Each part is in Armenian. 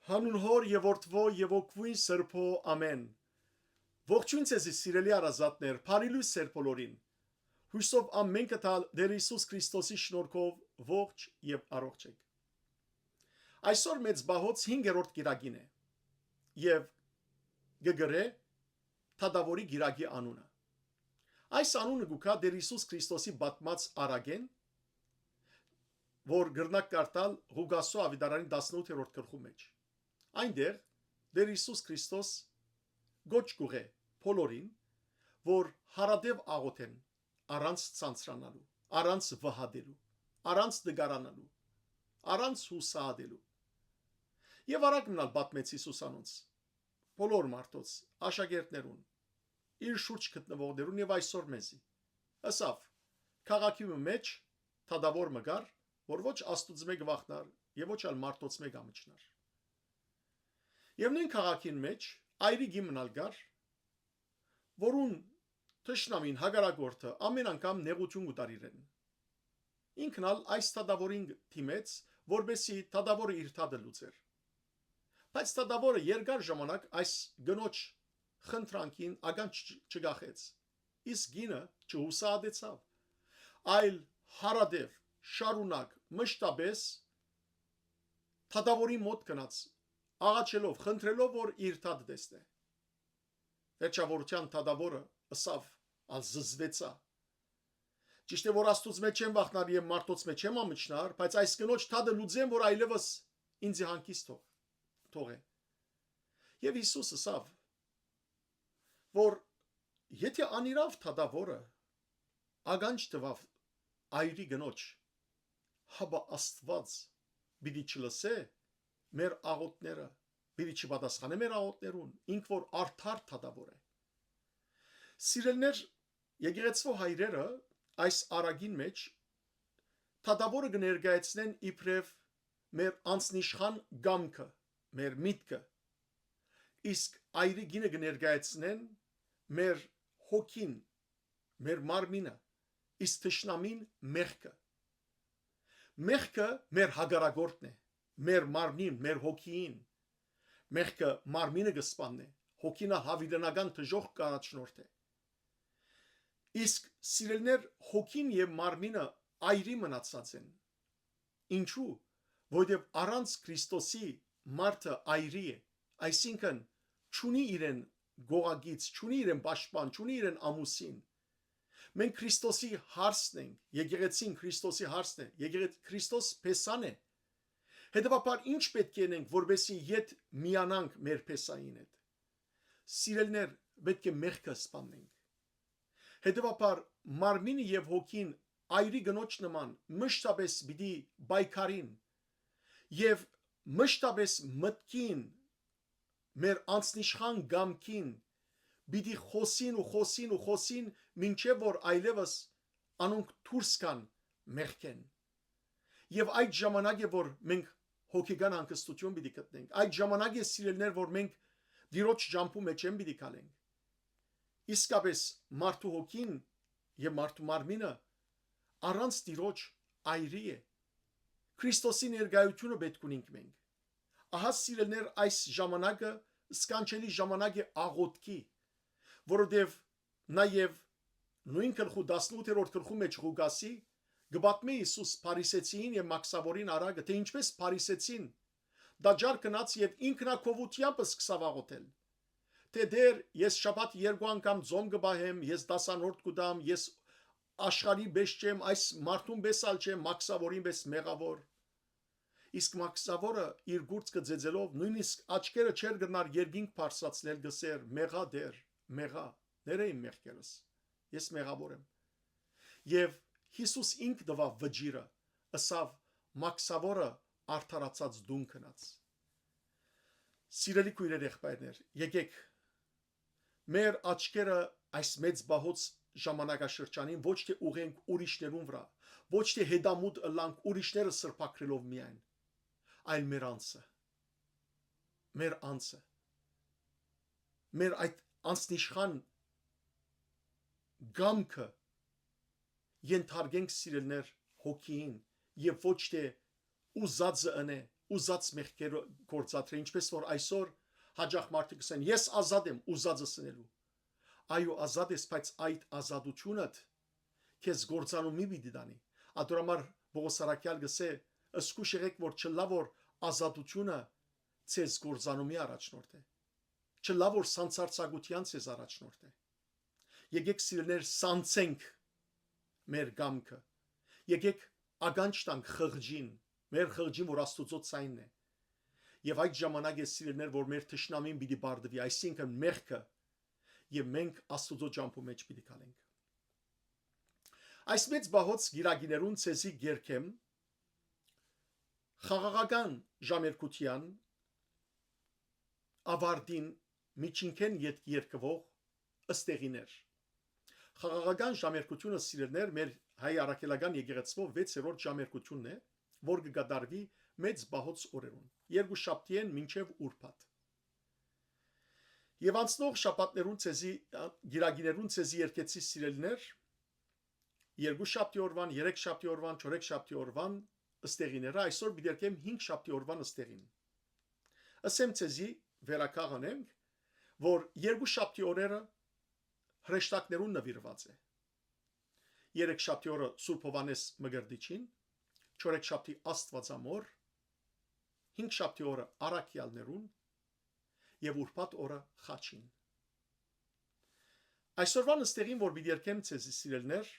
Հանուն հոր եւ որդվո եւ օգվույն սրբո ամեն։ Ողջույն ձեզ սիրելի արազատներ, բարիլույս սեր բոլորին։ Հույսով ամենքը տալ Տեր Հիսուս Քրիստոսի շնորհքով ողջ եւ առողջ եք։ Այսօր մեծ բահոց 5-րդ գիրագին է եւ գգրե Թադավորի գիրագի անունը։ Այս անունը գուքա Տեր Հիսուս Քրիստոսի բատմած արագեն, որ գրնակ կարտալ Ղուկասո ավետարանի 18-րդ գլխու մեջ։ Այնտեղ Տեր Հիսուս Քրիստոս գոչ կուղե բոլորին, որ հարադև աղոթեն առանց ցանցրանալու, առանց վհադելու, առանց դգարանալու, առանց հուսահատելու։ Եվ արագ մնալ պատմեց Հիսուսանոց բոլոր մարդոց աշակերտներուն, իր շուրջ գտնվողներուն եւ այսօր մեզի։ Ասավ քաղաքի մեջ թադավոր մգար, որ ոչ Աստուծո մեկ վախնար եւ ոչ ալ մարդոց մեկ ամիջնար։ Եվ նույն քաղաքին մեջ այրիգի մնալ գար, որուն թշնամին հագարագորթը ամեն անգամ նեղություն ուտար իրեն։ Ինքն ալ այս թադավորին թիմեց, որբեսի թադավորը իր թադը լուծեր։ Բայց թադավորը երկար ժամանակ այս գնոջ խնդրանքին ագանջ չգախեց։ Իսկ գինը չհուսահատեցավ, այլ հարադև շարունակ մշտապես թադավորի մոտ գնաց, աղաչելով, խնդրելով, որ իր թադը տեսնե։ Վերջավորության թադավորը ըսավ, զզվեցա։ Ճիշտ է, որ Աստուծո մեջ չեմ վախնար եւ մարդոց մեջ չեմ ամիջնար, բայց այս կնոջ թադը լուծեմ, որ այլևս ինձ հանգիստ թողե։ Եվ Հիսուս ասավ, որ եթե անիրավ թադավորը ագանջ տվավ այրի գնոջ, հաբա Աստված պիտի չլսե մեր աղոթները, պիտի չպատասխանե մեր աղոթներուն, ինք որ արդար թադավոր է։ Սիրելներ, եկեղեցու հայրերը այս արագին մեջ թադավորը կներկայացնեն իբրև մեր անձնիշխան գամքը, մեր միտքը, իսկ այրի գինը կներկայացնեն մեր հոգին, մեր մարմինը, իսկ թշնամին մեղքը։ Մեղքը մեր հագարագործն է, մեր մարմին, մեր հոգին։ Մեղքը մարմինը կսպանն է, հոգինը հավիտենական դժոխք կառաջնորդ է։ Իսկ սիրելներ, հոգին եւ մարմինը այրի մնացած են։ Ինչու՞, որովհետեւ առանց Քրիստոսի մարդը այրի է, այսինքն չունի իրեն գողագից, չունի իրեն պաշտպան, չունի իրեն ամուսին։ Մենք Քրիստոսի հարսն ենք, եկեղեցին Քրիստոսի հարսն է, Քրիստոս փեսան է։ Հետևաբար ինչ պետք է անենք, որովհետեւ իդ միանանք մեր փեսային հետ։ Սիրելներ, պետք է մեղքը սպանենք։ Հետևաբար մարմինը եւ հոգին այրի գնոջ նման մշտապես պիտի բայկարին եւ մշտապես մտքին մեր անձնիշխան գամքին պիտի խոսին ու խոսին ու խոսին մինչև որ այլևս անոնք դուրս կան մեղքեն։ Եվ այդ ժամանակ է որ մենք հոգեկան հանգստություն պիտի գտնենք։ Այդ ժամանակ է սիրելներ, որ մենք դիրոջ ջամփու մեջ են պիտի գալենք։ Իսկապես մարդու հոգին եւ մարդու մարմինը առանց դիրոջ այրի է։ Քրիստոսի ներկայությունը պետք ունենք մենք։ Ահա սիրելներ, այս ժամանակը սկանչելի ժամանակ է աղոթքի, որովհետեւ նաեւ նույն գլխու 18-րդ գլխու մեջ Ղուկասի գբատմի Հիսուս Փարիսեցին եւ Մաքսավորին արագը, թե ինչպես Փարիսեցին դաջար կնաց եւ ինքնակովությամբ սկսավ աղոթել։ Թե դեր ես շաբաթ 2 անգամ ձոմ կբահեմ, ես դասանորդ կուտամ, ես աշխարհի պես չեմ, այս մարդուն պես չեմ, Մաքսավորին պես մեղավոր։ Իսկ Մաքսավորը իր գուրծքը ձեձելով նույնիսկ աչքերը չեր գնար երկինք բարձրացնել գսեր մեղա դեր, մեղա, ները իմ մեղքերս, ես մեղավոր եմ։ Եվ Հիսուս ինք դվավ վճիրը, ասավ Մաքսավորը արդարացած դուն կնաց։ Սիրելի քույրեր եղբայրներ, եկեք մեր աչքերը այս մեծ բահոց ժամանակաշրջանին ոչ թե ուղենք ուրիշներուն վրա, ոչ թե հետամուտ ըլլանք ուրիշները սրբակրելով միայն, այլ մեր անձը, մեր այդ անձնիշխան գամքը ենթարկենք սիրելներ հոգին եւ ոչ թե ուզածը ընե, ուզած մեղքերը գործադրել, ինչպես որ այսօր հաջող մարդիկ ասեն, ես ազատ եմ ուզածս անելու։ Այո, ազատ ես, բայց այդ ազատությունդ քեզ գործանում մի դիտանի։ Ադորամար Պողոս Արաքյալ գսե, «Ասկուշ եղեք, որ չլա որ ազատությունը ցեզ գործանումի առաջնորդ է։ Չլա որ սանցարցակության ցեզ առաջնորդ է։ Եկեք սիրելիներ սանցենք մեր գամքը։ Եկեք ականջ տանք խղճին, մեր խղճին, որ Աստծո ցայնն է։ Եվ այդ ժամանակ է սիրելիներ, որ մեր թշնամին պիտի բարդվի, այսինքն մեղքը, եւ մենք Աստծո ջամփու մեջ պիտի գալենք։ Այս մեծ բահոց գիրագիներուն ցեզի գերքեմ խաղաղական ժամերկության ավարտին միջինքեն երկվող ըստեղիներ։ Խաղաղական ժամերկությունը սիրելիներ մեր հայ առաքելական եկեղեցվով 6-րդ ժամերկությունն է, որ կգադարվի մեծ բահոց օրերուն, երկուշաբթիեն մինչև ուրբաթ։ Եվ անցնող շաբաթներուն ցեզի գիրագիներուն ցեզի երկեցի սիրելիներ, երկուշաբթի օրվան, երեքշաբթի օրվան, չորեքշաբթի օրվան ըստեղիները, այսօր բիդերկեմ 5 շաբթի օրվան ըստեղին։ Ասեմ ցեզի վերականգնենք, որ երկուշաբթի օրերը հրեշտակներուն նվիրված է։ Երեքշաբթի օրը Սուրբ Հովհաննես Մկրտիչին, չորեքշաբթի Աստվածամոր, 5 շաբթի օրը առաքյալներուն եւ ուրբաթ օրը խաչին։ Այսօրվան ըստեղին, որ բիդերկեմ ցեզի սիրելիներ,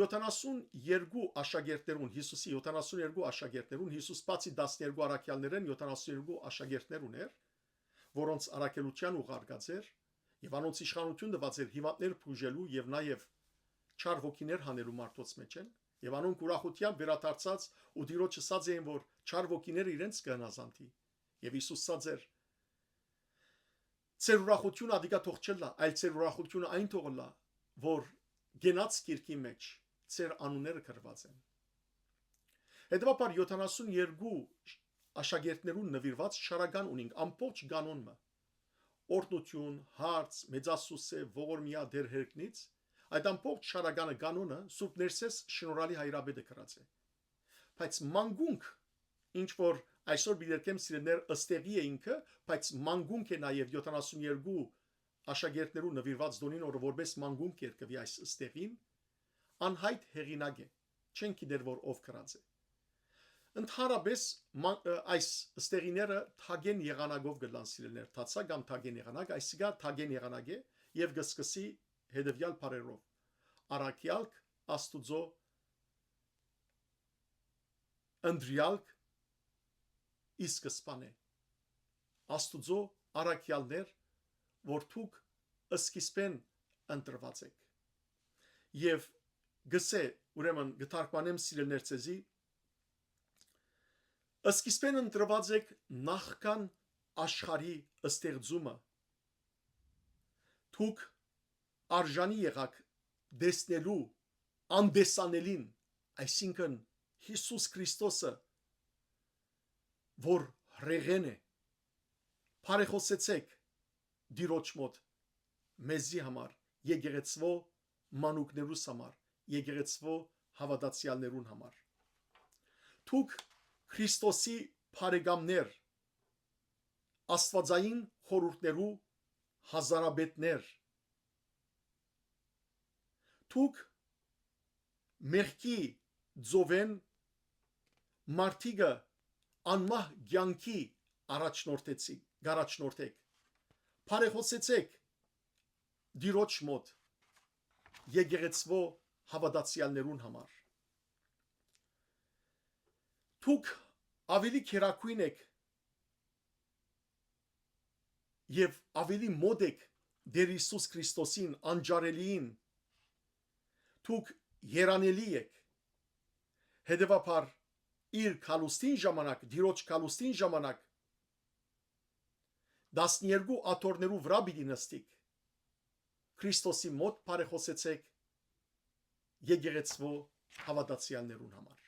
72 աշակերտներուն, Հիսուսի 72 աշակերտներուն, Հիսուս բացի 12 առաքյալներեն 72 աշակերտներ ուներ, որոնց առաքելության ուղարկած էր եւ անոնց իշխանություն տված էր հիվանդներ բուժելու եւ նաեւ չար ոգիներ հանելու մարդոց մեջ են եւ անոնք ուրախությամբ վերադարձած ու Տիրոջ ասած էին, որ չար ոգիները իրենց կհնազանդի եւ Հիսուս ասած էր. «Ձեր ուրախությունը ադիգա թող չլա, այլ ձեր ուրախությունը այն թող լա, որ գենաց կիրքի մեջ ձեր անունները գրված են»։ Հետևաբար 72 աշակերտներուն նվիրված շարական ունենք ամբողջ կանոնը։ Օրդություն, հարց, մեծասուսե, ողորմիա դեր հերկնից, այդ ամբողջ շարականը կանոնը Սուրբ Ներսես շնորհալի հայրաբեդը գրած է։ Բայց մանգունք, ինչ որ այսօր բիդերկեմ սիրելիներ ըստեղի է ինքը, բայց մանգունք է նաև 72 աշակերտներու նվիրված դոնին օրը որպես մանգունք երկվի այս ըստեղին, անհայտ հեղինակ է, չեն գիտեր որ ով գրած է։ Ընդհանրապես այս ըստեղիները թագեն եղանակով գլան սիրելիներ, թացա կամ թագեն եղանակ, այսինքն թագեն եղանակ է եւ գսկսի հետեւյալ բարերով։ Առաքյալք Աստուծո ընդրյալք իսկսպան է։ Աստուծո առաքյալներ, որ դուք սկիզբեն ընտրված եք։ Եվ գսե, ուրեմն գթարգմանեմ սիրելիներ ցեզի, սկիզբեն ընտրված եք նախքան աշխարհի ստեղծումը։ Դուք արժանի եղաք դեսնելու անդեսանելին, այսինքն Հիսուս Քրիստոսը, որ հրեղեն է, բարեխոսեցեք Տիրոջ մոտ մեզի համար, եկեղեցվո մանուկներուս համար, եկեղեցվո հավատացյալներուն համար։ Դուք Քրիստոսի բարեկամներ, աստվածային խորհուրդներու հազարաբետներ, դուք մեղքի ձովեն մարդիկը անմահ կյանքի առաջնորդեք, բարեխոսեցեք Տիրոջ մոտ եկեղեցվո հավատացյալներուն համար։ Դուք ավելի քերակույն եք եւ ավելի մոտ եք Տեր Հիսուս Քրիստոսին անջարելիին, դուք երանելի եք, հետևաբար իր քալուստին ժամանակ, Տիրոջ քալուստին ժամանակ 12 աթոռներու վրա պիտի նստիկ, Քրիստոսի մոտ բարեխոսեցեք եկեղեցվո հավատացյալներուն համար։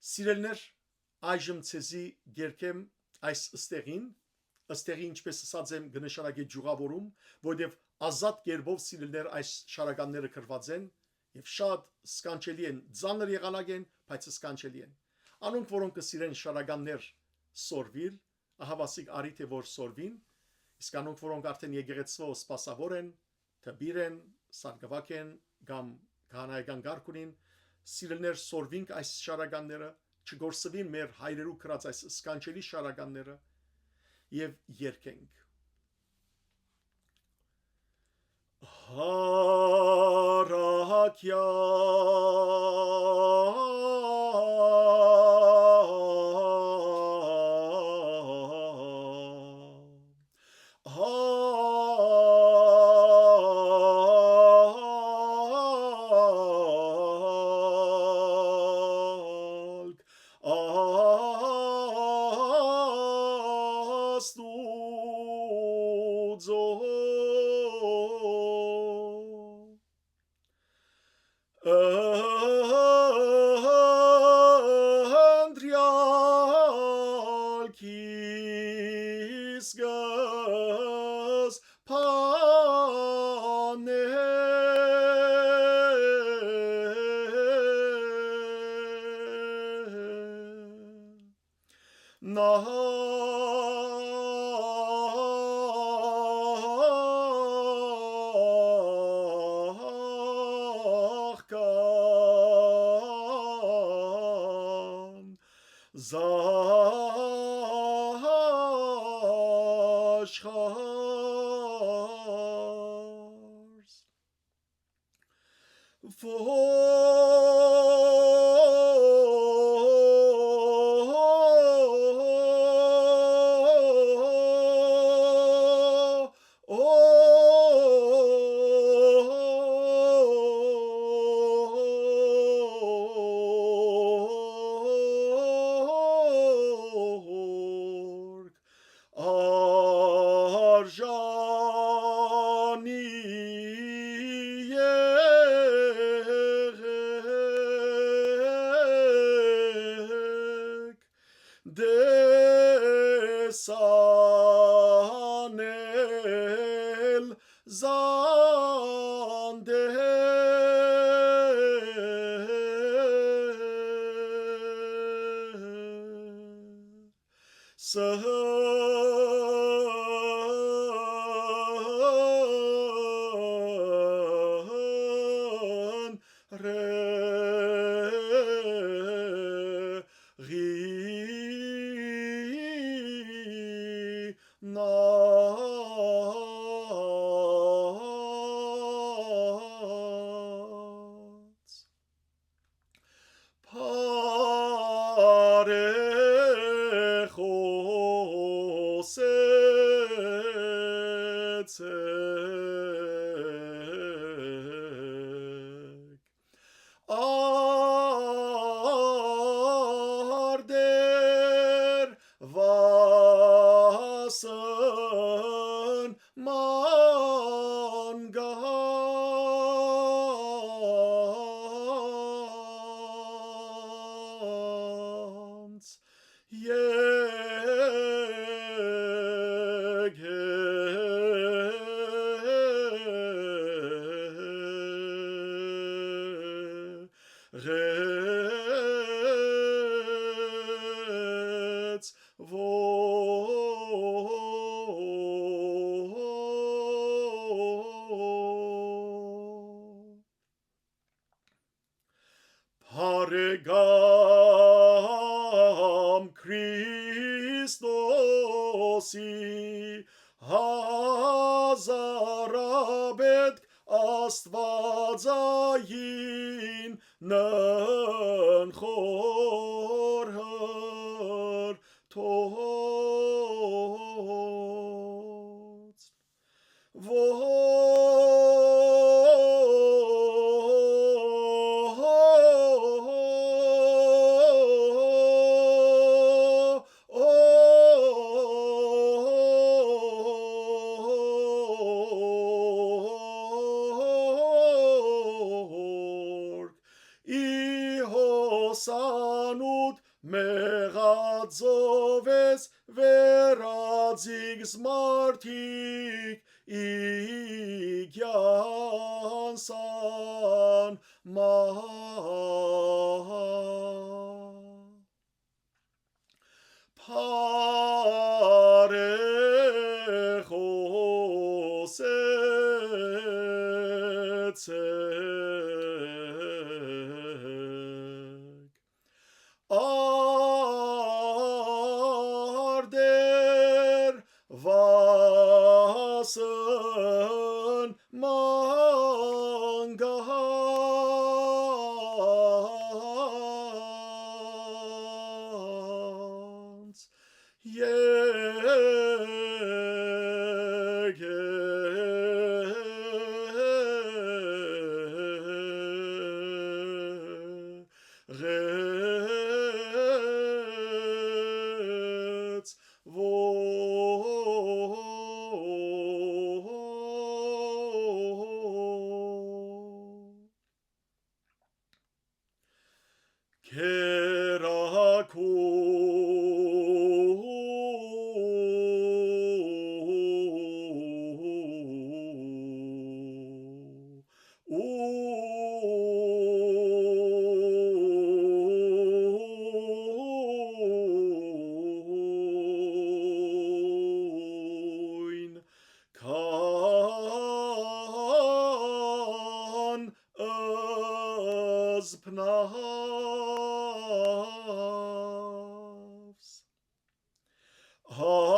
Սիրելիներ, այժմ ցեզի գերքեմ այս ըստեղի ինչպես ասած եմ գնշարակի ջուղավորում, որովհետև ազատ կերպով սիրելիներ այս շարականները գրված են եւ շատ սկանչելի են, ծանր եղանակ են, բայց սկանչելի են։ Անոնք որոնք կսիրեն շարականներ սորվիլ, ահավասիկ արի թե որ սորվին, իսկ անոնք որոնք արդեն եկեղեցվո սպասավոր են, թբիր են, սարգսվակ են կամ քահանայական գարկ ունին, սիրելներ սորվինք այս շարականները, չգործվին մեր հայրերու կրած այս սկանչելի շարականները եւ երկենք Հարակյա Desanel zande Arder vasen mangans Paregam Christosi Hazarabet Աստվածային ննխորհր թոց Սանուտ մեղածովես վերածիգս մարդիկ իգյանսան մահ Արդեր վասն մանգանց Pnavs Hanjarel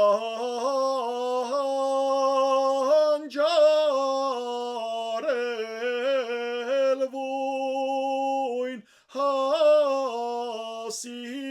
voin hasik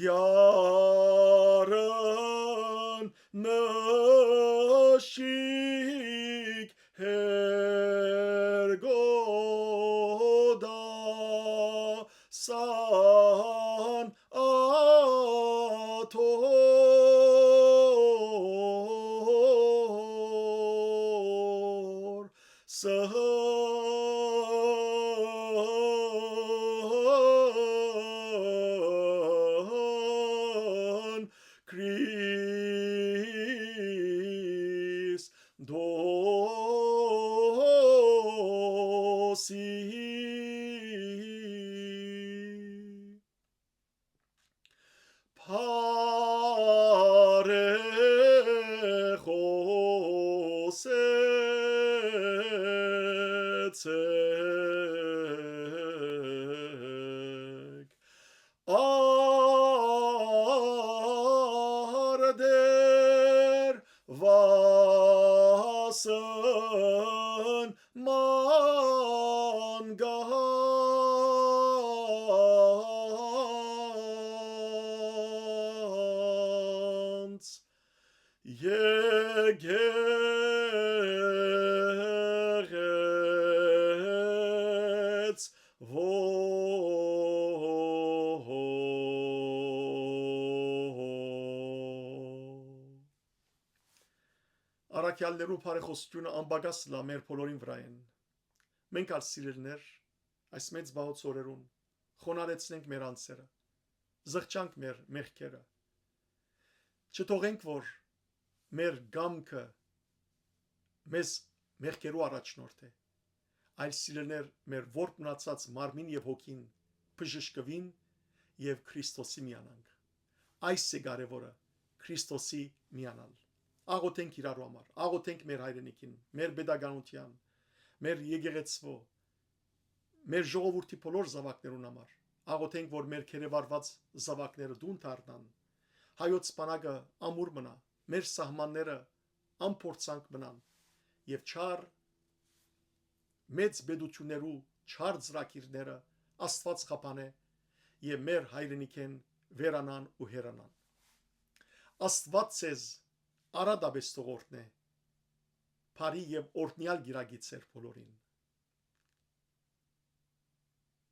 Դյարն նշիկ հերգոդա սան աթոր արդեր վասն մանգանց եկեղեց Արաքյալներու բարեխոսությունը անբագաս լա մեր բոլորին վրա են։ Մենք ալ սիրելներ այս մեծ բաղոց օրերուն խոնարեցնենք մեր անձերը, զղջանք մեր մեղքերը։ Չթողենք, որ մեր գամքը մեզ մեղքերու առաջնորդ է, այլ սիրելներ մեր ворդ մնացած մարմին եւ հոգին բժշկվին եւ Քրիստոսի միանանք։ Այս է կարևորը Քրիստոսի միանալ։ Աղոթենք իրարու համար, աղոթենք մեր հայրենիքին, մեր pedagogian, մեր եկեղեցվո, մեր ժողովրդի բոլոր զավակներուն համար։ Աղոթենք, որ մեր քերեվարված զավակները դուն դառնան։ Հայոց բանակը ամուր մնա, մեր սահմանները ամփորձանք մնան եւ չար մեծ բեդություններու չար ծրակիրները Աստված խափանե եւ մեր հայրենիքեն վերանան ու հեռանան։ Աստված ցեզ արադաբես թողորտնե, բարի եւ օրհնյալ գիրագիցեր բոլորին։